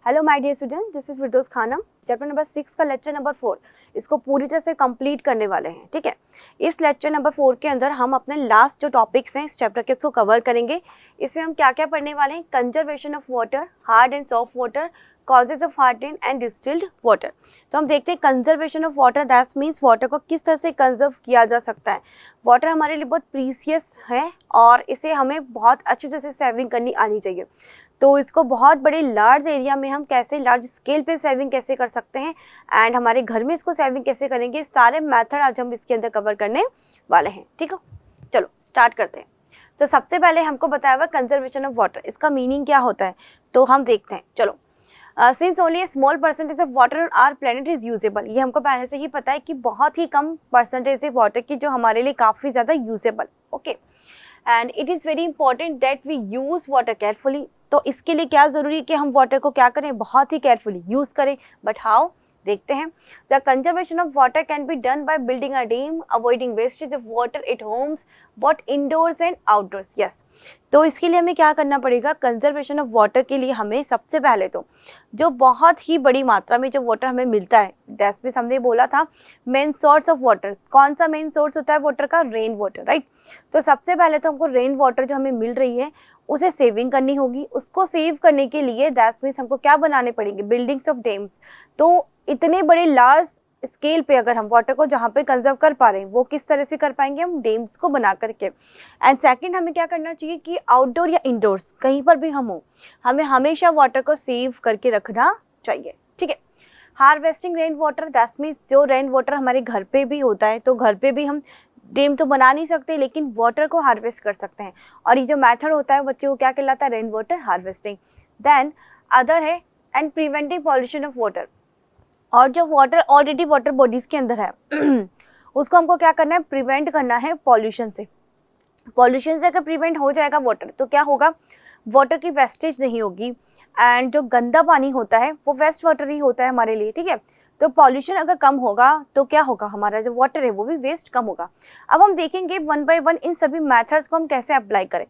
Hello my dear student, this is Firdaus Khanam. Chapter number 6 का lecture number 4 इसको पूरी तरह से कंप्लीट करने वाले हैं। ठीक है, इस लेक्चर नंबर 4 के अंदर हम अपने लास्ट जो टॉपिक्स हैं इस चैप्टर के, इसको कवर करेंगे। इसमें हम क्या क्या पढ़ने वाले हैं? Conservation of water, hard and soft water, causes of hard and distilled water. तो हम देखते हैं conservation of water, that means water को किस तरह से कंजर्व किया जा सकता है। वाटर हमारे लिए बहुत प्रीसियस है और इसे हमें बहुत अच्छी तरह से सेविंग करनी आनी चाहिए। तो इसको बहुत बड़े लार्ज एरिया में हम कैसे, लार्ज स्केल पे सेविंग कैसे कर सकते हैं एंड हमारे घर में इसको सेविंग कैसे करेंगे, सारे मेथड आज हम इसके अंदर कवर करने वाले हैं। ठीक है, चलो स्टार्ट करते हैं। तो सबसे पहले हमको बताया हुआ कंजर्वेशन ऑफ वाटर, इसका मीनिंग क्या होता है तो हम देखते हैं। चलो, since only small percentage of water on our planet is usable, ये हमको पहले से ही पता है कि बहुत ही कम परसेंटेज है वाटर की जो हमारे लिए काफ़ी ज़्यादा usable. Okay, and it is very important that we use water carefully. तो इसके लिए क्या ज़रूरी है कि हम वाटर को क्या करें, बहुत ही केयरफुली यूज़ करें। बट हाउ, देखते हैं। The conservation of water can be done by building a dam, avoiding wastage of water at homes both indoors and outdoors. Yes, तो इसके लिए हमें क्या करना पड़ेगा? कंजर्वेशन ऑफ वाटर के लिए हमें सबसे पहले तो जो बहुत ही बड़ी मात्रा में जो वाटर हमें मिलता है, जैसे भी हमने बोला था मेन सोर्स ऑफ वाटर, कौन सा मेन सोर्स होता है वाटर का? Rain water, right. तो सबसे पहले तो हमको रेन वाटर जो हमें मिल रही है उसे सेविंग करनी होगी। उसको सेव करने के लिए दैट मीन्स हमको क्या बनाने पड़ेंगे? Buildings of dams. तो इतने बड़े लार्ज स्केल पे अगर हम वाटर को जहाँ पे कंजर्व कर पा रहे हैं वो किस तरह से कर पाएंगे? हम डैम्स को बना करके। एंड सेकंड, हमें क्या करना चाहिए कि आउटडोर या इंडोर्स कहीं पर भी हम हो, हमें हमेशा वाटर को सेव करके रखना चाहिए। ठीक है, harvesting rain water, that means जो रेन वाटर हमारे घर पे भी होता है, तो घर पे भी हम डैम तो बना नहीं सकते लेकिन वाटर को हार्वेस्ट कर सकते हैं। और ये जो मेथड होता है बच्चों को क्या कहलाता है? Rain water harvesting. Then other है and preventing pollution of water. और जो वाटर ऑलरेडी वाटर बॉडीज के अंदर है उसको हमको क्या करना है? प्रिवेंट करना है पॉल्यूशन से। पॉल्यूशन से अगर प्रिवेंट हो जाएगा वाटर तो क्या होगा? वाटर की वेस्टेज नहीं होगी एंड जो गंदा पानी होता है वो वेस्ट वाटर ही होता है हमारे लिए। ठीक है, तो पॉल्यूशन अगर कम होगा तो क्या होगा? हमारा जो वाटर है वो भी वेस्ट कम होगा। अब हम देखेंगे वन बाय वन इन सभी मेथड्स को हम कैसे अप्लाई करें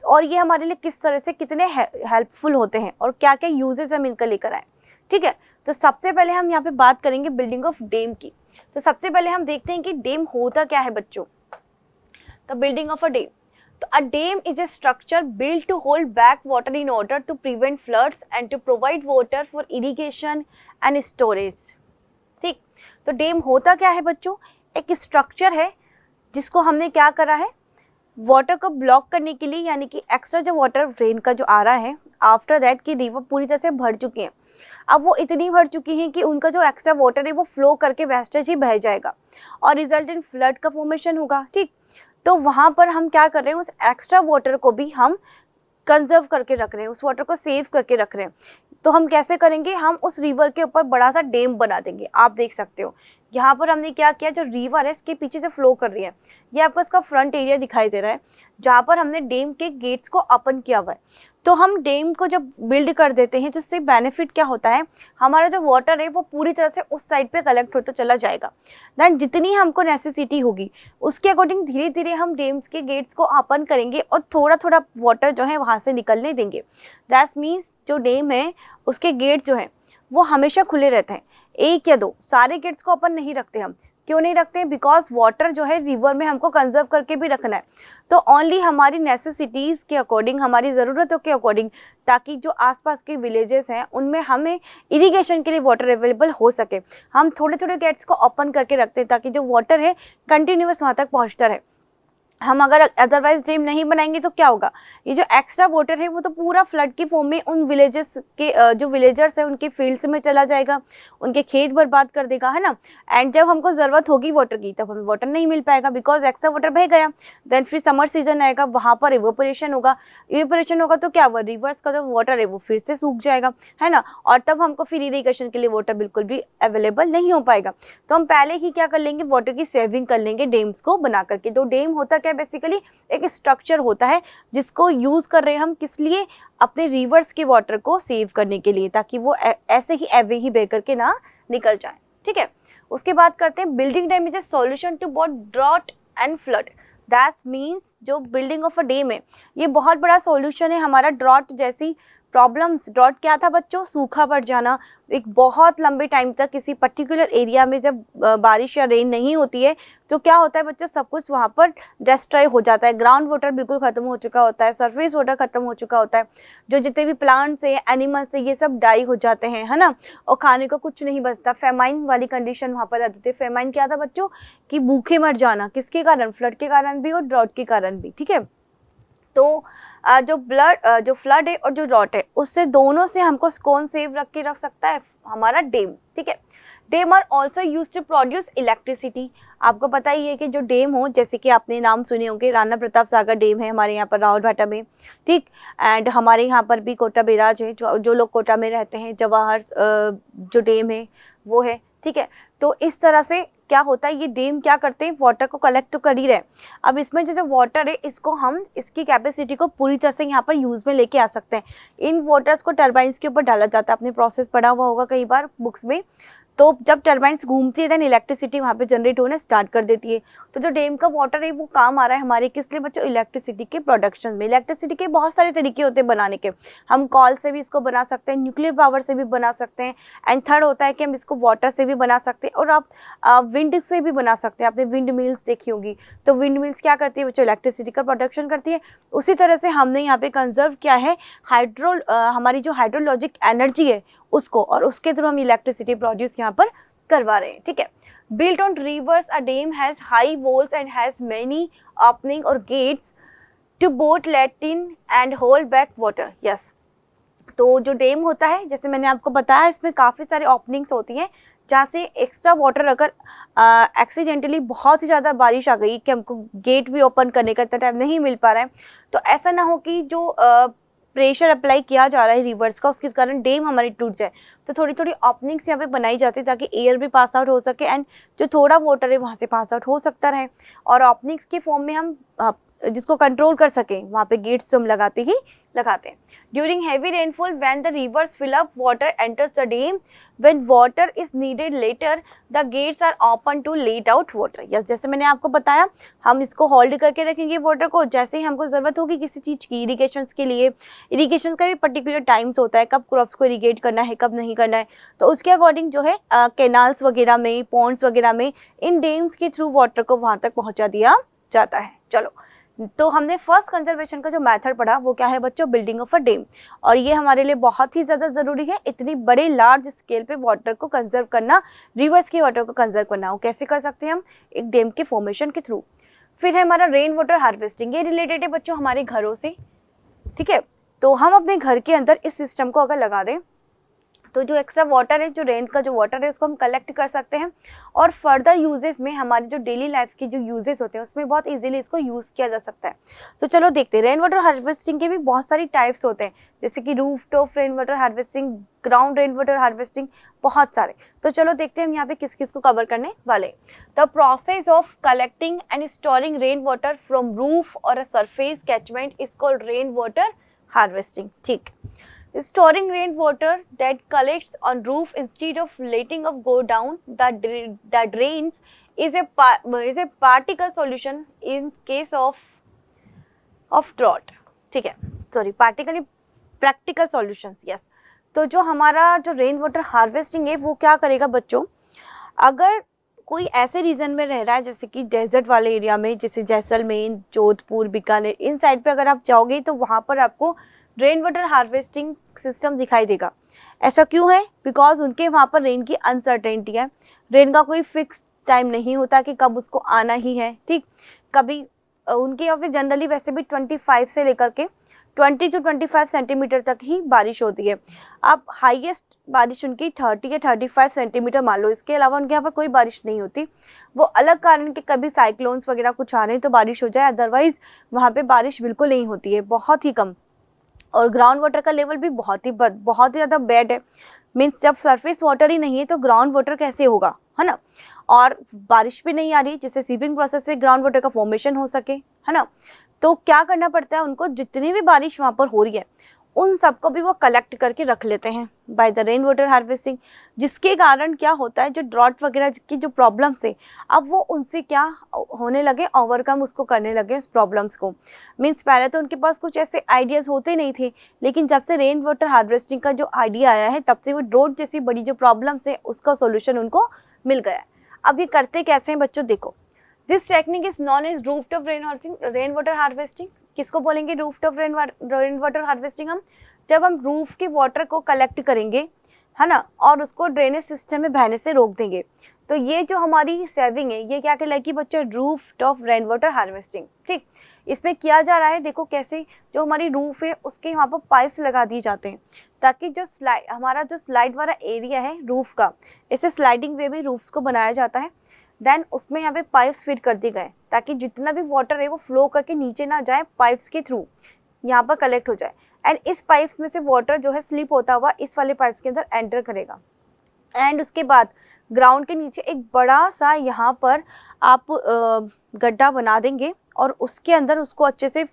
और ये हमारे लिए किस तरह से कितने हेल्पफुल होते हैं और क्या क्या यूजेस हम इनका लेकर आए। ठीक है, तो सबसे पहले हम यहाँ पे बात करेंगे बिल्डिंग ऑफ डैम की। तो सबसे पहले हम देखते हैं कि डैम होता क्या है बच्चों। The building of a dam, तो a dam is a structure built to hold back water in order to prevent floods and to provide water for irrigation and storage। ठीक, तो डैम होता क्या है बच्चों? एक स्ट्रक्चर है जिसको हमने क्या करा है? वाटर को ब्लॉक करने के लिए, यानी कि एक्स्ट्रा जो वाटर रेन का जो आ रहा है आफ्टर दैट कि रिवर पूरी तरह से भर चुकी है, अब वो इतनी भर चुकी हैं कि उनका जो एक्स्ट्रा वाटर है वो फ्लो करके वेस्टेज ही बह जाएगा और रिजल्ट इन फ्लड का फॉर्मेशन होगा। ठीक, तो वहाँ पर हम क्या कर रहे हैं? उस एक्स्ट्रा वाटर को भी हम कंजर्व करके रख रहे हैं, उस वाटर को सेव करके रख रहे हैं। तो हम कैसे करेंगे? हम उस रिवर के ऊपर बड़ा सा डैम बना देंगे। आप देख सकते हो यहाँ पर हमने क्या किया, जो रिवर है इसके पीछे से फ्लो कर रही है, ये आपको इसका फ्रंट एरिया दिखाई दे रहा है जहाँ पर हमने डैम के गेट्स को ओपन किया हुआ है। तो हम डैम को जब बिल्ड कर देते हैं तो इससे बेनिफिट क्या होता है? हमारा जो वाटर है वो पूरी तरह से उस साइड पे कलेक्ट होता चला जाएगा। देन जितनी हमको नेसेसिटी होगी उसके अकॉर्डिंग धीरे धीरे हम डैम्स के गेट्स को ओपन करेंगे और थोड़ा थोड़ा वाटर जो है वहाँ से निकलने देंगे। दैट मीन्स जो डैम है उसके गेट जो है वो हमेशा खुले रहते हैं, एक या दो, सारे गेट्स को ओपन नहीं रखते हम। क्यों नहीं रखते? बिकॉज वाटर जो है रिवर में हमको कंजर्व करके भी रखना है। तो ओनली हमारी नेसेसिटीज़ के अकॉर्डिंग, हमारी ज़रूरतों के अकॉर्डिंग, ताकि जो आसपास के विलेजेस हैं उनमें हमें इरिगेशन के लिए वाटर अवेलेबल हो सके, हम थोड़े थोड़े गेट्स को ओपन करके रखते हैं ताकि जो वाटर है कंटिन्यूअस वहाँ तक पहुँचता रहे। हम अगर अदरवाइज डैम नहीं बनाएंगे तो क्या होगा? ये जो एक्स्ट्रा वाटर है वो तो पूरा फ्लड की फॉर्म में उन विलेजेस के जो विलेजर्स है उनके फील्ड्स में चला जाएगा, उनके खेत बर्बाद कर देगा, है ना। एंड जब हमको ज़रूरत होगी वाटर की तब हमें वाटर नहीं मिल पाएगा बिकॉज एक्स्ट्रा वाटर बह गया। देन फिर समर सीजन आएगा, वहाँ पर इवेपोरेशन होगा। इवेपोरेशन होगा तो क्या हुआ? रिवर्स का जो वाटर है वो फिर से सूख जाएगा, है ना। और तब हमको फिर इरीगेशन के लिए वाटर बिल्कुल भी अवेलेबल नहीं हो पाएगा। तो हम पहले ही क्या कर लेंगे? वाटर की सेविंग कर लेंगे डैम्स को बना करके। तो डैम होता क्या? बेसिकली एक स्ट्रक्चर होता है जिसको यूज कर रहे हैं हम किस लिए? अपने रिवर्स के वाटर को सेव करने के लिए, ताकि वो ऐसे ही एवे ही बह करके ना निकल जाए। ठीक है, उसके बाद करते हैं building dam is a solution to both drought and flood. That means जो बिल्डिंग ऑफ अ डैम है ये बहुत बड़ा सॉल्यूशन है हमारा ड्रॉट जैसी प्रॉब्लम्स, ड्रॉट क्या था बच्चों, सूखा पड़ जाना। एक बहुत लंबे टाइम तक किसी पर्टिकुलर एरिया में जब बारिश या रेन नहीं होती है तो क्या होता है बच्चों, सब कुछ वहाँ पर डिस्ट्रॉय हो जाता है, ग्राउंड वाटर बिल्कुल खत्म हो चुका होता है, सरफेस वाटर खत्म हो चुका होता है, जो जितने भी प्लांट्स है, एनिमल्स है, ये सब डाई हो जाते हैं, है ना, और खाने को कुछ नहीं बचता। फेमाइन वाली कंडीशन वहाँ पर आ जाती है। फेमाइन क्या था बच्चों, कि भूखे मर जाना, किसके कारण, फ्लड के कारण भी और ड्रॉट के कारण भी, ठीक है। तो जो फ्लड है और जो ड्रॉट है, उससे दोनों से हमको कौन सेव रख सकता है, हमारा डैम, ठीक है। Dam are also use to produce electricity. आपको पता ही है कि जो डैम हो, जैसे कि आपने नाम सुने होंगे, राणा प्रताप सागर डैम है हमारे यहाँ पर रावतभाटा में, ठीक। एंड हमारे यहाँ पर भी कोटा बैराज है, जो लोग कोटा में रहते हैं, जवाहर जो डैम है वो है, ठीक है। तो इस तरह से क्या होता है, ये डैम क्या करते हैं, वाटर को कलेक्ट तो कर ही रहे। अब इसमें जो वाटर है, इसको हम इसकी कैपेसिटी को पूरी तरह से यहाँ पर यूज में लेके आ सकते हैं। इन वाटर्स को टर्बाइंस के ऊपर डाला जाता है, आपने प्रोसेस पढ़ा हुआ होगा कई बार बुक्स में। तो जब टर्बाइंस घूमती है, देन इलेक्ट्रिसिटी वहाँ पे जनरेट होना स्टार्ट कर देती है। तो जो डैम का वाटर है वो काम आ रहा है हमारे किस लिए बच्चों, इलेक्ट्रिसिटी के प्रोडक्शन में। इलेक्ट्रिसिटी के बहुत सारे तरीके होते हैं बनाने के, हम कॉल से भी इसको बना सकते हैं, न्यूक्लियर पावर से भी बना सकते हैं, एंड थर्ड होता है कि हम इसको वाटर से भी बना सकते हैं, और आप विंड से भी बना सकते हैं। आपने विंड मिल्स देखी होगी, तो विंड मिल्स क्या करती है बच्चों, इलेक्ट्रिसिटी का प्रोडक्शन करती है। उसी तरह से हमने यहाँ पे कंजर्व किया है हमारी जो हाइड्रोलॉजिक एनर्जी है उसको, और उसके थ्रू हम इलेक्ट्रिसिटी प्रोड्यूस यहाँ पर करवा रहे हैं, ठीक है। Built on rivers, a dam has high walls and has many opening और gates to both let in and hold back water. Yes, तो जो डैम होता है, जैसे मैंने आपको बताया, इसमें काफ़ी सारे ओपनिंग्स होती हैं जहाँ से एक्स्ट्रा वाटर अगर एक्सीडेंटली बहुत ही ज़्यादा बारिश आ गई कि हमको गेट भी ओपन करने का इतना टाइम नहीं मिल पा रहा है, तो ऐसा ना हो कि जो प्रेशर अप्लाई किया जा रहा है रिवर्स का, उसके कारण डैम हमारी टूट जाए। तो थोड़ी थोड़ी ओपनिंग्स यहाँ पे बनाई जाती है ताकि एयर भी पास आउट हो सके एंड जो थोड़ा वाटर है वहाँ से पास आउट हो सकता रहे, और ओपनिंग्स के फॉर्म में हम जिसको कंट्रोल कर सकें वहाँ पे गेट्स हम लगाते हैं। During heavy rainfall when the rivers fill up water enters the dam, when water is needed later the gates are open to let out water. Yes, जैसे मैंने आपको बताया, हम इसको होल्ड करके रखेंगे वाटर को, जैसे ही हमको ज़रूरत होगी किसी चीज़ की, इरीगेशन के लिए, इरीगेशन का भी पर्टिकुलर टाइम्स होता है, कब क्रॉप्स को इरीगेट करना है, कब नहीं करना है, तो उसके अकॉर्डिंग जो है कैनाल्स वगैरह में, पॉन्ड्स वगैरह में, इन डैम्स के थ्रू वाटर को वहाँ तक पहुँचा दिया जाता है। चलो, तो हमने फर्स्ट कंजर्वेशन का जो मेथड पढ़ा वो क्या है बच्चों, बिल्डिंग ऑफ अ डैम, और ये हमारे लिए बहुत ही ज़्यादा ज़रूरी है। इतनी बड़े लार्ज स्केल पे वाटर को कंजर्व करना, रिवर्स के वाटर को कंजर्व करना, वो कैसे कर सकते हैं हम, एक डैम के फॉर्मेशन के थ्रू। फिर है हमारा रेन वाटर हार्वेस्टिंग, ये रिलेटेड है बच्चों हमारे घरों से, ठीक है। तो हम अपने घर के अंदर इस सिस्टम को अगर लगा दें तो जो एक्स्ट्रा वाटर है, जो रेन का जो वाटर है, उसको हम कलेक्ट कर सकते हैं, और फर्दर यूजेस में हमारी जो डेली लाइफ की जो यूजेस होते हैं उसमें बहुत इजीली इसको यूज़ किया जा सकता है। तो चलो देखते हैं, रेन वाटर हार्वेस्टिंग के भी बहुत सारी टाइप्स होते हैं, जैसे कि roof top rain water harvesting, ground rain water harvesting, बहुत सारे। तो चलो देखते हैं हम यहाँ पे किस किस को कवर करने वाले। The process of collecting and storing rain water from roof और a surface catchment is called rain water harvesting, ठीक। Storing rainwater that collects on roof instead of letting it go down the drains is a particle solution in case of drought, ठीक है, sorry practical solutions, yes। तो जो हमारा जो rain water harvesting है वो क्या करेगा बच्चों, अगर कोई ऐसे रीजन में रह रहा है जैसे कि डेजर्ट वाले एरिया में, जैसे जैसलमेर, जोधपुर, बीकानेर, इन साइड पे अगर आप जाओगे तो वहाँ पर आपको रेन वाटर हार्वेस्टिंग सिस्टम दिखाई देगा। ऐसा क्यों है, बिकॉज उनके वहाँ पर रेन की अनसर्टेनिटी है, रेन का कोई फिक्स टाइम नहीं होता कि कब उसको आना ही है, ठीक। कभी उनके यहाँ पे जनरली वैसे भी 25 से लेकर के 20 to 25 सेंटीमीटर तक ही बारिश होती है। अब हाईएस्ट बारिश उनकी 30 या 35 सेंटीमीटर मान लो, इसके अलावा उनके यहाँ पर कोई बारिश नहीं होती। वो अलग कारण के कभी साइक्लोन्स वगैरह कुछ आ रहे हैं तो बारिश हो जाए, अदरवाइज वहाँ पे बारिश बिल्कुल नहीं होती है, बहुत ही कम। और ग्राउंड वाटर का लेवल भी बहुत ही ज़्यादा बैड है, मीन्स जब सरफेस वाटर ही नहीं है तो ग्राउंड वाटर कैसे होगा, है ना। और बारिश भी नहीं आ रही जिससे सीपिंग प्रोसेस से ग्राउंड वाटर का फॉर्मेशन हो सके, है ना। तो क्या करना पड़ता है उनको, जितनी भी बारिश वहाँ पर हो रही है उन सबको भी वो कलेक्ट करके रख लेते हैं by the rain water harvesting, जिसके कारण क्या होता है, जो ड्रॉट वगैरह की जो प्रॉब्लम्स है अब वो उनसे क्या होने लगे, ओवरकम उसको करने लगे उस प्रॉब्लम्स को। मीन्स पहले तो उनके पास कुछ ऐसे आइडियाज़ होते नहीं थे, लेकिन जब से रेन वाटर हार्वेस्टिंग का जो आइडिया आया है तब से वो ड्रॉट जैसी बड़ी जो प्रॉब्लम्स है उसका सोल्यूशन उनको मिल गया है। अब ये करते कैसे हैं बच्चों, देखो, this technique is known as rooftop rain water harvesting. किसको बोलेंगे रूफटॉप रेन वाटर हार्वेस्टिंग? हम जब हम रूफ के वाटर को कलेक्ट करेंगे, है ना, और उसको ड्रेनेज सिस्टम में बहने से रोक देंगे, तो ये जो हमारी सेविंग है ये क्या कहलाएगी बच्चों, रूफटॉप रेन वाटर हार्वेस्टिंग। ठीक, इसमें किया जा रहा है, देखो कैसे, जो हमारी रूफ है उसके यहाँ पर पाइप्स लगा दिए जाते हैं ताकि जो हमारा जो स्लाइड वाला एरिया है रूफ का, इसे स्लाइडिंग वे में रूफ्स को बनाया जाता है। देन उसमें यहाँ पे पाइप्स फिट कर दिए गए ताकि जितना भी वाटर है वो फ्लो करके नीचे ना जाए, पाइप्स के थ्रू यहाँ पर कलेक्ट हो जाए। एंड इस पाइप्स में से वाटर जो है स्लिप होता हुआ इस वाले पाइप्स के अंदर एंटर करेगा। एंड उसके बाद ग्राउंड के नीचे एक बड़ा सा यहाँ पर आप गड्ढा बना देंगे और उसके अंदर उसको अच्छे से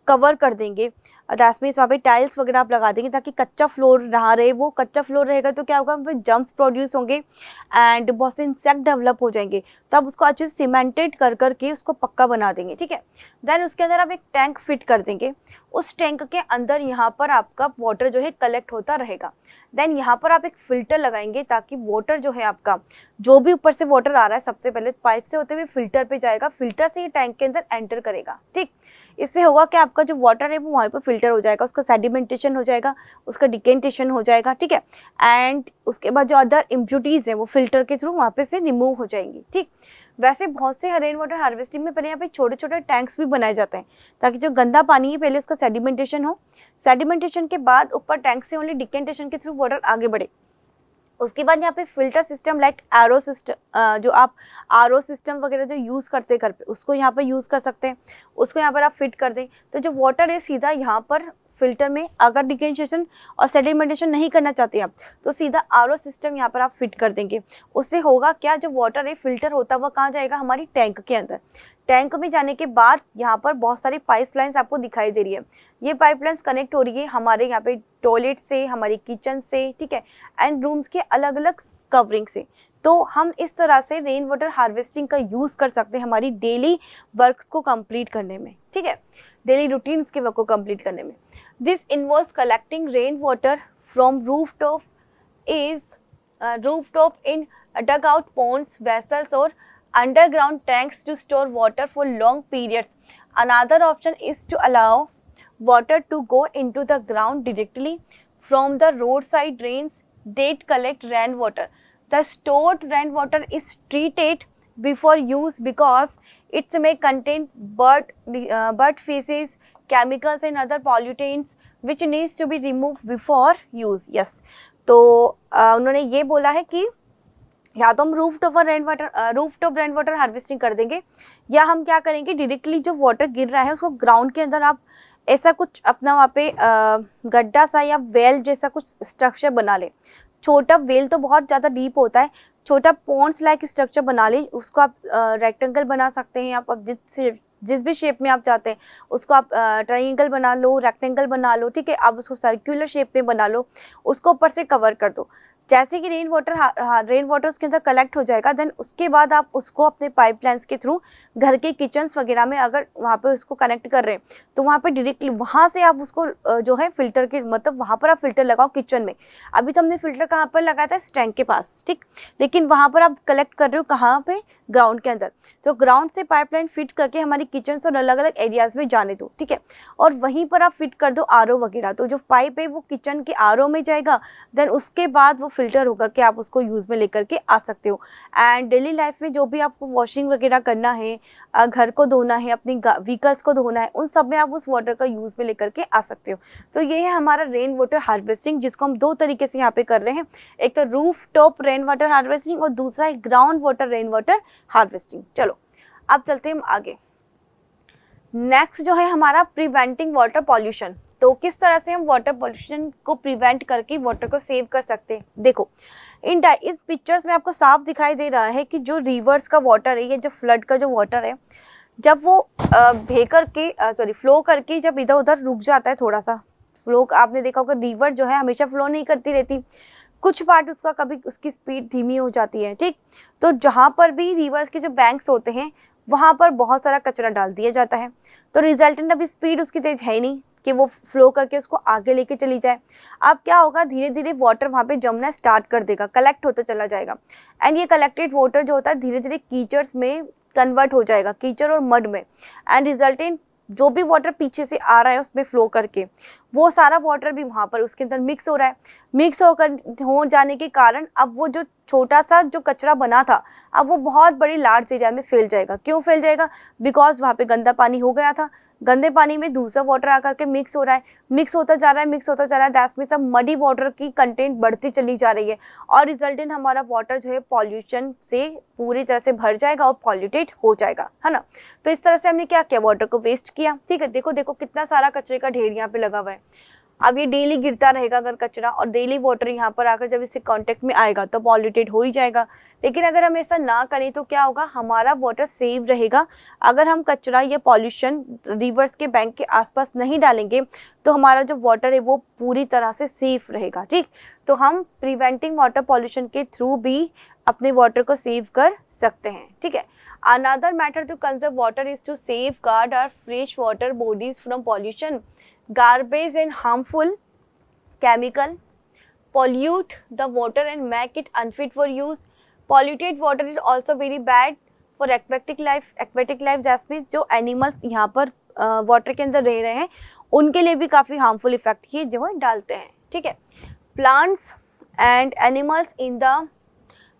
कवर कर देंगे। दैट मीन्स वहाँ पे टाइल्स वगैरह आप लगा देंगे ताकि कच्चा फ्लोर ना रहे। वो कच्चा फ्लोर रहेगा तो क्या होगा, वहाँ पे जम्प्स प्रोड्यूस होंगे एंड बहुत से इंसेक्ट डेवलप हो जाएंगे। तो आप उसको अच्छे से सीमेंटेड कर करके उसको पक्का बना देंगे। ठीक है, देन उसके अंदर आप एक टैंक फिट कर देंगे। उस टैंक के अंदर यहाँ पर आपका वाटर जो है कलेक्ट होता रहेगा। देन यहाँ पर आप एक फिल्टर लगाएंगे ताकि वाटर जो है आपका, जो भी ऊपर से वाटर आ रहा है सबसे पहले पाइप से होते हुए फिल्टर पे जाएगा, फिल्टर से ये टैंक के अंदर एंटर करेगा। ठीक, इससे होगा कि आपका जो वाटर है वो वहाँ पर फिल्टर हो जाएगा, उसका सेडिमेंटेशन हो जाएगा, उसका डिकेंटेशन हो जाएगा। ठीक है, एंड उसके बाद जो अदर इम्प्यूरिटीज़ है वो फिल्टर के थ्रू वहाँ पे से रिमूव हो जाएंगी। ठीक, वैसे बहुत से रेन वाटर हार्वेस्टिंग में पहले यहाँ पे छोटे छोटे टैंक्स भी बनाए जाते हैं ताकि जो गंदा पानी है पहले उसका सेडिमेंटेशन हो, सेडिमेंटेशन के बाद ऊपर टैंक से ओनली डिकेंटेशन के थ्रू वाटर आगे बढ़े। उसके बाद यहाँ पे filter system like RO system, जो आप आरओ सिस्टम वगैरह जो यूज़ करते हैं घर पे, उसको यहाँ पर यूज़ कर सकते हैं। उसको यहाँ पर आप फिट कर दें तो जो वाटर है सीधा यहाँ पर फिल्टर में, अगर डिकेंटेशन और सेडिमेंटेशन नहीं करना चाहते आप तो सीधा आरओ सिस्टम यहाँ पर आप फिट कर देंगे। उससे होगा क्या, जो वाटर है फिल्टर होता हुआ कहाँ जाएगा, हमारी टैंक के अंदर। टैंक में जाने के बाद यहाँ पर बहुत सारी पाइपलाइंस आपको दिखाई दे रही है। ये पाइपलाइंस कनेक्ट हो रही है हमारे यहाँ पे टॉयलेट से, हमारी किचन से, ठीक है, एंड रूम्स के अलग अलग कवरिंग से। तो हम इस तरह से रेन वाटर हार्वेस्टिंग का यूज़ कर सकते हैं हमारी डेली वर्क को कंप्लीट करने में। ठीक है, डेली रूटीन्स के वर्क को कंप्लीट करने में। This involves collecting rain water from rooftop in dugout ponds, vessels or underground tanks to store water for long periods. Another option is to allow water to go into the ground directly from the roadside drains that collect rainwater. The stored rainwater is treated before use because it may contain bird feces, chemicals and other pollutants which needs to be removed before use. Yes, तो उन्होंने ये बोला है कि या तो हम rooftop rain water harvesting कर देंगे, या हम क्या करेंगे, डायरेक्टली जो वाटर गिर रहा है उसको ग्राउंड के अंदर आप ऐसा कुछ अपना वहाँ पे गड्ढा सा या वेल जैसा कुछ स्ट्रक्चर बना ले। छोटा वेल तो बहुत ज़्यादा डीप होता है, छोटा पॉन्ड्स लाइक स्ट्रक्चर बना ले। उसको आप रेक्टेंगल बना सकते हैं, आप जिस भी शेप में आप चाहते हैं उसको आप ट्रायंगल बना लो, रेक्टेंगल बना लो। ठीक है, आप उसको सर्कुलर शेप में बना लो, उसको ऊपर से कवर कर दो। जैसे कि रेन वाटर उसके अंदर कलेक्ट हो जाएगा, देन उसके बाद आप उसको अपने पाइपलाइंस के थ्रू घर के किचन्स वगैरह में अगर वहाँ पे उसको कनेक्ट कर रहे हैं तो वहाँ पे डायरेक्टली वहाँ से आप उसको जो है फिल्टर के, मतलब वहाँ पर आप फिल्टर लगाओ किचन में। अभी तो हमने फिल्टर कहाँ पर लगाया था, इस टैंक के पास। ठीक, लेकिन वहाँ पर आप कलेक्ट कर रहे हो कहाँ पे, ग्राउंड के अंदर। तो ग्राउंड से पाइपलाइन फिट करके हमारी किचन और अलग अलग एरियाज में जाने दो। ठीक है, और वहीं पर आप फिट कर दो आरओ वगैरह। तो जो पाइप है वो किचन के आरओ में जाएगा, देन उसके बाद वो फिल्टर होकर के आप उसको यूज़ में लेकर के आ सकते हो। एंड डेली लाइफ में जो भी आपको वॉशिंग वगैरह करना है, घर को धोना है, अपनी व्हीकल्स को धोना है, उन सब में आप उस वाटर का यूज़ में लेकर के आ सकते हो। तो ये है हमारा रेन वाटर हार्वेस्टिंग, जिसको हम दो तरीके से यहाँ पे कर रहे हैं। एक तो roof top rain water harvesting और दूसरा है ground water rain water harvesting. चलो अब चलते हैं हम आगे। नेक्स्ट जो है हमारा प्रिवेंटिंग वाटर पॉल्यूशन। तो किस तरह से हम वाटर पॉल्यूशन को प्रिवेंट करके वाटर को सेव कर सकते हैं। देखो इस पिक्चर्स में आपको साफ दिखाई दे रहा है कि जो रिवर्स का वाटर है, ये जो फ्लड का जो वाटर है, जब वो फ्लो करके जब इधर उधर रुक जाता है, थोड़ा सा फ्लो, आपने देखा होगा रिवर जो है हमेशा फ्लो नहीं करती रहती, कुछ पार्ट उसका कभी उसकी स्पीड धीमी हो जाती है, ठीक। तो जहाँ पर भी रिवर्स के जो बैंक्स होते हैं वहां पर बहुत सारा कचरा डाल दिया जाता है, तो रिजल्टेंट अभी स्पीड उसकी तेज है ही नहीं कि वो फ्लो करके उसको आगे लेके चली जाए। अब क्या होगा, धीरे धीरे वाटर वहां पे जमना स्टार्ट कर देगा, कलेक्ट होता चला जाएगा, एंड ये कलेक्टेड वाटर जो होता है धीरे धीरे कीचड़्स में कन्वर्ट हो जाएगा, कीचड़ और मड में, एंड रिजल्टेंट जो भी वाटर पीछे से आ रहा है उसमें फ्लो करके वो सारा वाटर भी वहां पर उसके अंदर मिक्स हो रहा है। मिक्स होकर हो जाने के कारण अब वो जो छोटा सा जो कचरा बना था अब वो बहुत बड़ी लार्ज एरिया में फैल जाएगा। क्यों फैल जाएगा? बिकॉज वहां पे गंदा पानी हो गया था, गंदे पानी में दूसरा वाटर आकर के मिक्स हो रहा है, मिक्स होता जा रहा है, मिक्स होता जा रहा है, दैट्स मींस सब मडी वाटर की कंटेंट बढ़ती चली जा रही है और रिजल्टेंट हमारा वाटर जो है पॉल्यूशन से पूरी तरह से भर जाएगा और पॉल्यूटेड हो जाएगा, है ना। तो इस तरह से हमने क्या किया, वाटर को वेस्ट किया, ठीक है। देखो देखो कितना सारा कचरे का ढेर यहाँ पे लगा हुआ है। अब ये डेली गिरता रहेगा अगर कचरा, और डेली वाटर यहाँ पर आकर जब इससे कांटेक्ट में आएगा तो पॉल्यूटेड हो ही जाएगा। लेकिन अगर हम ऐसा ना करें तो क्या होगा, हमारा वाटर सेव रहेगा। अगर हम कचरा या पॉल्यूशन रिवर्स के बैंक के आसपास नहीं डालेंगे तो हमारा जो वाटर है वो पूरी तरह से सेफ रहेगा, ठीक। तो हम प्रिवेंटिंग वाटर पॉल्यूशन के थ्रू भी अपने वाटर को सेव कर सकते हैं, ठीक है। Another matter to conserve water is to safeguard our fresh water bodies from pollution. Garbage and harmful chemical pollute the water and make it unfit for use. Polluted water is also very bad for aquatic life. Aquatic life जैसे means जो animals यहाँ पर water के अंदर रह रहे हैं उनके लिए भी काफ़ी हार्मफुल इफेक्ट ये जो है डालते हैं, ठीक है। Plants and animals in the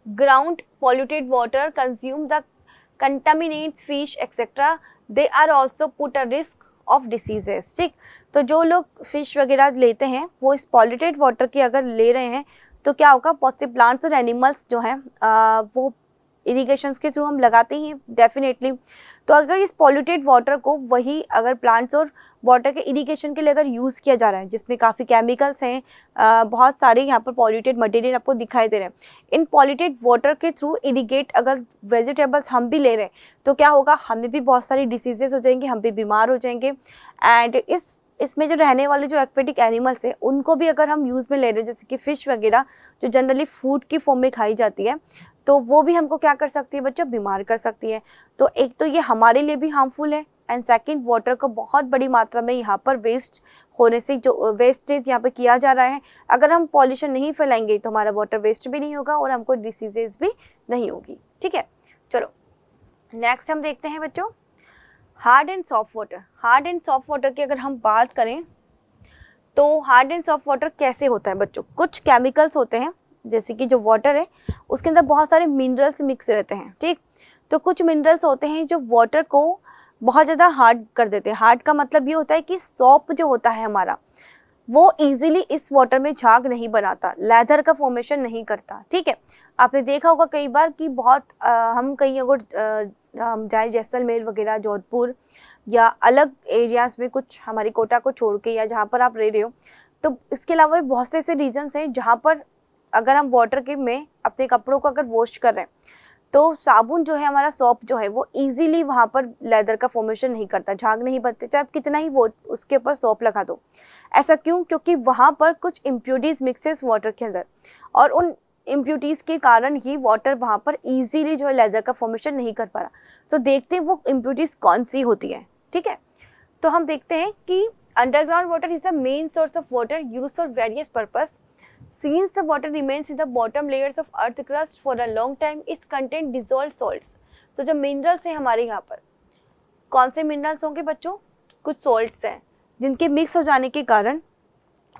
ground polluted water consume the contaminates fish etc. They are also put a risk of diseases, ठीक। तो जो लोग फिश वगैरह लेते हैं वो इस पॉल्यूटेड वाटर की अगर ले रहे हैं तो क्या होगा, बहुत से प्लांट्स और एनिमल्स जो हैं वो इरिगेशन के थ्रू हम लगाते ही डेफिनेटली। तो अगर इस पॉल्यूटेड वाटर को वही अगर प्लांट्स और वाटर के इरिगेशन के लिए अगर यूज़ किया जा रहा है जिसमें काफ़ी केमिकल्स हैं, बहुत सारे यहाँ पर पॉल्यूटेड मटेरियल आपको दिखाई दे रहे हैं, इन पॉल्यूटेड वाटर के थ्रू इरिगेट अगर वेजिटेबल्स हम भी ले रहे हैं तो क्या होगा, हमें भी बहुत सारी डिसीजेज हो जाएंगी, हम भी बीमार हो जाएंगे। एंड इसमें जो रहने वाले जो एक्वेटिक एनिमल्स हैं उनको भी अगर हम यूज़ में ले रहे हैं जैसे कि फ़िश वगैरह जो जनरली फूड की फॉर्म में खाई जाती है तो वो भी हमको क्या कर सकती है बच्चों, बीमार कर सकती है। तो एक तो ये हमारे लिए भी हार्मफुल है एंड सेकंड वाटर को बहुत बड़ी मात्रा में यहाँ पर वेस्ट होने से जो वेस्टेज यहाँ पे किया जा रहा है, अगर हम पॉल्यूशन नहीं फैलाएंगे तो हमारा वाटर वेस्ट भी नहीं होगा और हमको डिसीजेज भी नहीं होगी, ठीक है। चलो नेक्स्ट हम देखते हैं बच्चों hard and soft water. Hard and soft water की अगर हम बात करें तो हार्ड एंड सॉफ्ट वाटर कैसे होता है बच्चों, कुछ केमिकल्स होते हैं जैसे कि जो वाटर है उसके अंदर बहुत सारे मिनरल्स मिक्स रहते हैं, ठीक। तो कुछ मिनरल्स होते हैं जो वाटर को बहुत ज़्यादा हार्ड कर देते हैं। हार्ड का मतलब ये होता है कि सॉप जो होता है हमारा वो इजीली इस वाटर में झाग नहीं बनाता, लेदर का फॉर्मेशन नहीं करता, ठीक है। आपने देखा होगा कई बार कि बहुत हम कहीं अगर हम जाए जैसलमेर वगैरह जोधपुर या अलग एरियाज में कुछ हमारी कोटा को छोड़ के या जहाँ पर आप रह रहे हो तो इसके अलावा भी बहुत से ऐसे रीजन्स हैं जहाँ पर अगर हम वाटर के में अपने कपड़ों को अगर वॉश कर रहे हैं तो साबुन जो है हमारा सॉप जो है वो इजीली वहाँ पर लेदर का फॉर्मेशन नहीं करता, झाग नहीं बनते चाहे आप कितना ही वो उसके ऊपर सॉप लगा दो। ऐसा क्यों? क्योंकि वहाँ पर कुछ इम्प्योरिटीज मिक्सेस वाटर के अंदर और उन इम्प्योरिटीज के कारण ही वाटर वहाँ पर इजीली जो है लेदर का फॉर्मेशन नहीं कर पा रहा। तो देखते हैं वो इम्प्योरिटीज कौन सी होती है, ठीक है। तो हम देखते हैं कि underground water is the main source of water used for various purpose. Since the water remains in the bottom layers of earth crust for a long time, it contains dissolved salts. तो जो minerals हैं हमारे यहाँ पर कौन से minerals होंगे बच्चों? कुछ सॉल्ट्स हैं जिनके मिक्स हो जाने के कारण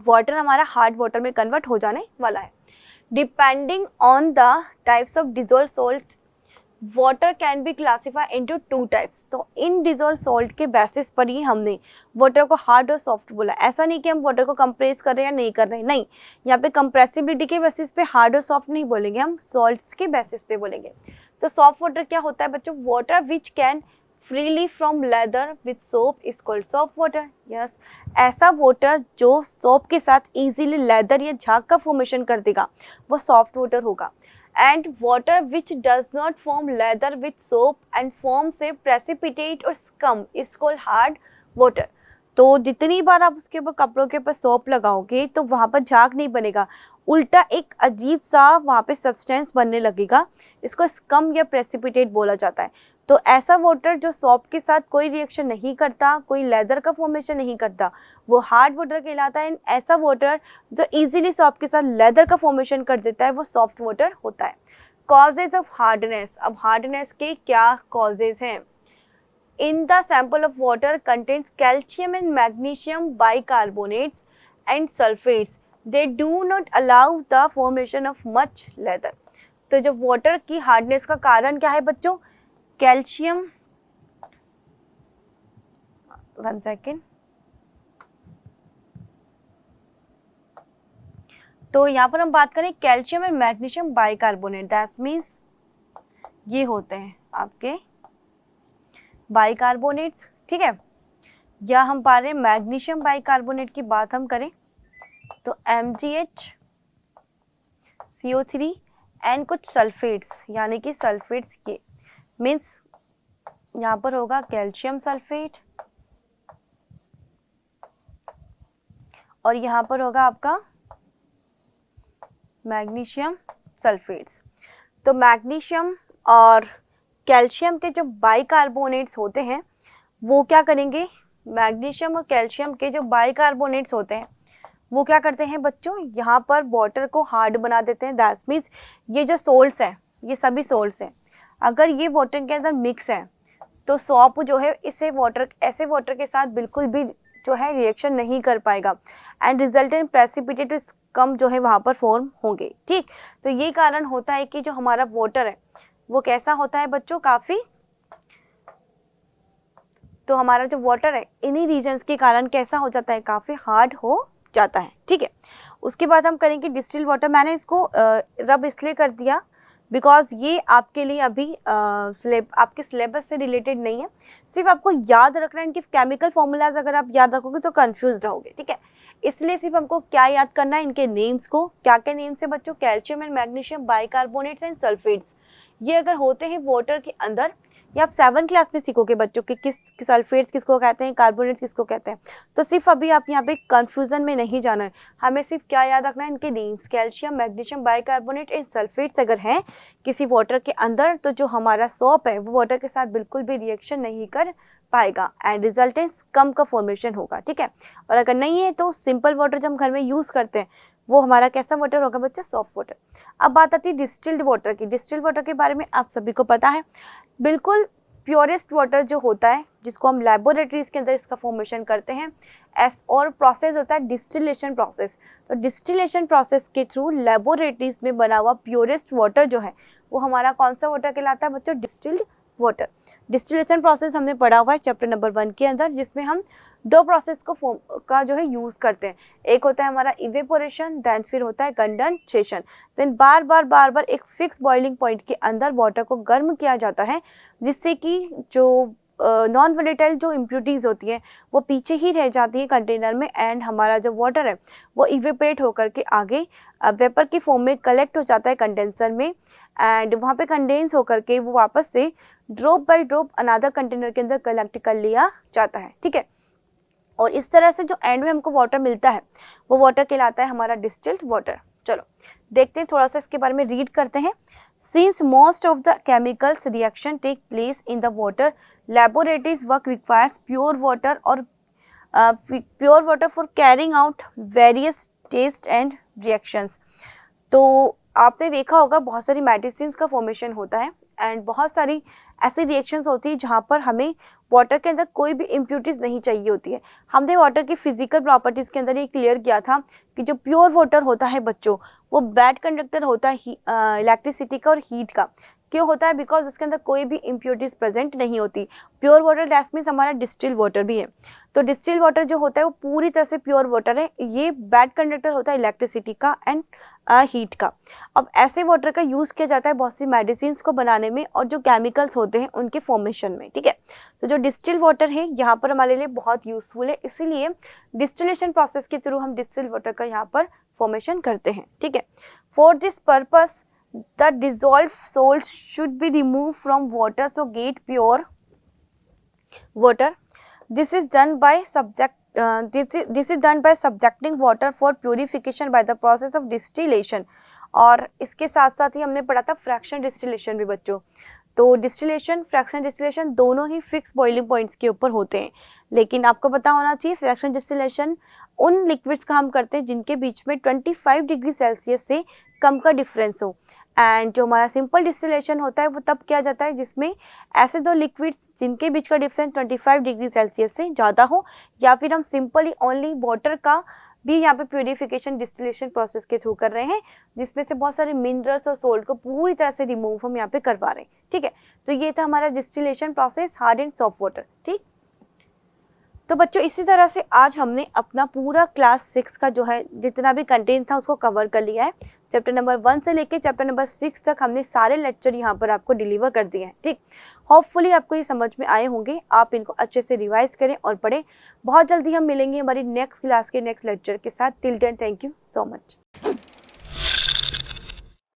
वाटर हमारा हार्ड वाटर में कन्वर्ट हो जाने वाला है। Depending on the types of dissolve salt water can B classify into two types. तो इन डिजोल्व सॉल्ट के बेसिस पर ही हमने वाटर को हार्ड और सॉफ्ट बोला। ऐसा नहीं कि हम वाटर को कंप्रेस कर रहे हैं या नहीं कर रहे हैं, नहीं, यहाँ पे कंप्रेसिबिलिटी के बेसिस पे हार्ड और सॉफ्ट नहीं बोलेंगे, हम सॉल्ट्स के बेसिस पे बोलेंगे। तो सॉफ्ट वाटर क्या होता है बच्चों? Water which can freely from leather with soap is called soft water. Yes, ऐसा वाटर जो सोप के साथ इजीली लेदर या झाग का फॉर्मेशन कर देगा वो सॉफ्ट वाटर होगा। And water which does not form lather with soap and forms a precipitate or scum is called hard water. तो जितनी बार आप उसके ऊपर कपड़ों के ऊपर सोप लगाओगे तो वहाँ पर झाग नहीं बनेगा, उल्टा एक अजीब सा वहाँ पे सब्सटेंस बनने लगेगा, इसको स्कम या प्रेसिपिटेट बोला जाता है। तो ऐसा वाटर जो सोप के साथ कोई रिएक्शन नहीं करता, कोई लेदर का फॉर्मेशन नहीं करता, वो हार्ड वाटर कहलाता है। ऐसा वाटर जो इजीली सोप के साथ लेदर का फॉर्मेशन कर देता है वो सॉफ्ट वाटर होता है। कॉजेज ऑफ हार्डनेस, अब हार्डनेस के क्या कॉजेज हैं? In the sample of water contains calcium and magnesium bicarbonates and sulfates. They do not allow the formation of much leather. तो जब वाटर की हार्डनेस का कारण क्या है बच्चों? कैल्शियम, 1 सेकेंड, तो यहाँ पर हम बात करें calcium and magnesium bicarbonate, that means ये होते हैं आपके बाइकार्बोनेट्स, ठीक है। या हम पा रहे हैं मैग्नीशियम बाइकार्बोनेट की बात हम करें तो MgHCO3 एंड कुछ सल्फेट्स, यानी कि सल्फेट्स के मीन्स यहाँ पर होगा कैल्शियम सल्फेट और यहाँ पर होगा आपका मैग्नीशियम सल्फेट्स। तो मैग्नीशियम और कैल्शियम के जो बाइकार्बोनेट्स होते हैं वो क्या करेंगे? मैग्नीशियम और कैल्शियम के जो बाइकार्बोनेट्स होते हैं वो क्या करते हैं बच्चों? यहाँ पर वाटर को हार्ड बना देते हैं। दैट मीन्स ये जो सोल्ट्स हैं, ये सभी सोल्ट्स हैं, अगर ये वाटर के अंदर मिक्स है तो सॉप जो है इसे वाटर, ऐसे वाटर के साथ बिल्कुल भी जो है रिएक्शन नहीं कर पाएगा एंड रिजल्टेंट प्रेसिपिटेट कम जो है वहाँ पर फॉर्म होंगे, ठीक। तो ये कारण होता है कि जो हमारा वाटर है वो कैसा होता है बच्चों? काफी, तो हमारा जो वाटर है इन्हीं रीजन्स के कारण कैसा हो जाता है? काफी हार्ड हो जाता है, ठीक है। उसके बाद हम करेंगे डिस्टिल वाटर। मैंने इसको रब इसलिए कर दिया बिकॉज ये आपके लिए अभी आपके सिलेबस से रिलेटेड नहीं है, सिर्फ आपको याद रखना है। इनके केमिकल फॉर्मूलाज अगर आप याद रखोगे तो कंफ्यूज रहोगे, ठीक है। इसलिए सिर्फ हमको क्या याद करना है? इनके नेम्स को। क्या क्या नेम्स है बच्चों? Calcium and magnesium bicarbonates and sulphates. ये अगर होते हैं वाटर के अंदर, ये आप 7th क्लास में सीखोगे बच्चों कि किस सल्फेट्स किसको कहते हैं, कार्बोनेट्स किसको कहते हैं। तो सिर्फ अभी आप यहाँ पे कंफ्यूजन में नहीं जाना है, हमें सिर्फ क्या याद रखना है? इनके names, calcium, magnesium bicarbonate and sulphates अगर हैं किसी वाटर के अंदर तो जो हमारा सोप है वो वाटर के साथ बिल्कुल भी रिएक्शन नहीं कर पाएगा एंड रिजल्टेंट स्कम का फॉर्मेशन होगा, ठीक है। और अगर नहीं है तो सिंपल वाटर जो हम घर में यूज करते हैं वो हमारा कैसा वाटर होगा बच्चा? Soft water. अब बात आती है डिस्टिल्ड वाटर की। डिस्टिल्ड वाटर के बारे में आप सभी को पता है, बिल्कुल प्योरेस्ट वाटर जो होता है जिसको हम लैबोरेटरीज के अंदर इसका फॉर्मेशन करते हैं और प्रोसेस होता है डिस्टिलेशन प्रोसेस। तो डिस्टिलेशन प्रोसेस के थ्रू लैबोरेटरीज में बना हुआ प्योरेस्ट वाटर जो है वो हमारा कौन सा वाटर कहलाता है बच्चों? Distilled water. डिस्टिलेशन प्रोसेस हमने पढ़ा हुआ है चैप्टर नंबर 1 के अंदर, जिसमें हम 2 प्रोसेस का जो है यूज करते हैं। एक होता है हमारा इवेपोरेशन, देन फिर होता है कंडेंसेशन। देन बार बार एक फिक्स बॉइलिंग पॉइंट के अंदर वाटर को गर्म किया जाता है जिससे कि जो नॉन वोलेटाइल जो इम्प्यूरिटीज होती हैं वो पीछे ही रह जाती है कंटेनर में एंड हमारा जो वाटर है वो इवेपोरेट होकर के आगे वेपर की फॉर्म में कलेक्ट हो जाता है कंडेंसर में एंड वहाँ पे कंडेंस होकर के वो वापस से drop by drop another container के अंदर कलेक्ट कर लिया जाता है, ठीक है। और इस तरह से जो एंड में हमको वाटर मिलता है वो वाटर कहलाता है हमारा डिस्टिल्ड वाटर। चलो देखते हैं, थोड़ा सा इसके बारे में रीड करते हैं। Since most of the chemicals reaction take place in the water, laboratories work requires pure water or pure water for carrying out various taste and reactions. तो आपने देखा होगा बहुत सारी मेडिसिन का फॉर्मेशन होता है एंड बहुत सारी ऐसी रिएक्शंस होती है जहाँ पर हमें वाटर के अंदर कोई भी इम्प्यूरिटीज नहीं चाहिए होती है। हमने वाटर की फिजिकल प्रॉपर्टीज के अंदर ये क्लियर किया था कि जो प्योर वाटर होता है बच्चों वो बैड कंडक्टर होता है इलेक्ट्रिसिटी का और हीट का। क्यों होता है? बिकॉज उसके अंदर कोई भी इम्प्योरिटीज प्रेजेंट नहीं होती। प्योर वाटर दैट मीन्स हमारा डिस्टिल वाटर भी है। तो डिस्टिल वाटर जो होता है वो पूरी तरह से प्योर वाटर है। ये बैड कंडक्टर होता है इलेक्ट्रिसिटी का एंड हीट का। अब ऐसे वाटर का यूज़ किया जाता है बहुत सी मेडिसिन को बनाने में और जो केमिकल्स होते हैं उनके फॉर्मेशन में, ठीक है। तो जो डिस्टिल वाटर है यहाँ पर हमारे लिए बहुत यूजफुल है, इसीलिए डिस्टिलेशन प्रोसेस के थ्रू हम डिस्टिल वाटर का यहाँ पर फॉर्मेशन करते हैं, ठीक है। For this purpose the dissolved salts should be removed from water so get pure water. This is done by this is done by subjecting water for purification by the process of distillation. और इसके साथ साथ ही हमने पढ़ा था fraction distillation भी बच्चों। तो डिस्टिलेशन, फ्रैक्शन डिस्टिलेशन दोनों ही फिक्स बॉइलिंग पॉइंट्स के ऊपर होते हैं, लेकिन आपको पता होना चाहिए फ्रैक्शन डिस्टिलेशन उन लिक्विड्स का हम करते हैं जिनके बीच में 25 डिग्री सेल्सियस से कम का डिफरेंस हो। एंड जो हमारा सिंपल डिस्टिलेशन होता है वो तब किया जाता है जिसमें ऐसे दो लिक्विड्स जिनके बीच का डिफरेंस 25 डिग्री सेल्सियस से ज़्यादा हो, या फिर हम सिंपली ओनली वाटर का भी यहाँ पे प्यूरिफिकेशन डिस्टिलेशन प्रोसेस के थ्रू कर रहे हैं, जिसमें से बहुत सारे मिनरल्स और सोल्ट को पूरी तरह से रिमूव हम यहाँ पे करवा रहे हैं। ठीक है, तो ये था हमारा distillation process hard and soft water. ठीक, तो बच्चों इसी तरह से आज हमने अपना पूरा क्लास 6 का जो है जितना भी कंटेंट था उसको कवर कर लिया है। चैप्टर नंबर 1 से लेके चैप्टर नंबर 6 तक हमने सारे लेक्चर यहाँ पर आपको डिलीवर कर दिए हैं। ठीक, होपफुली आपको ये समझ में आए होंगे, आप इनको अच्छे से रिवाइज करें और पढ़ें। बहुत जल्दी हम मिलेंगे हमारी नेक्स्ट क्लास के नेक्स्ट लेक्चर के साथ। Till then thank you so much.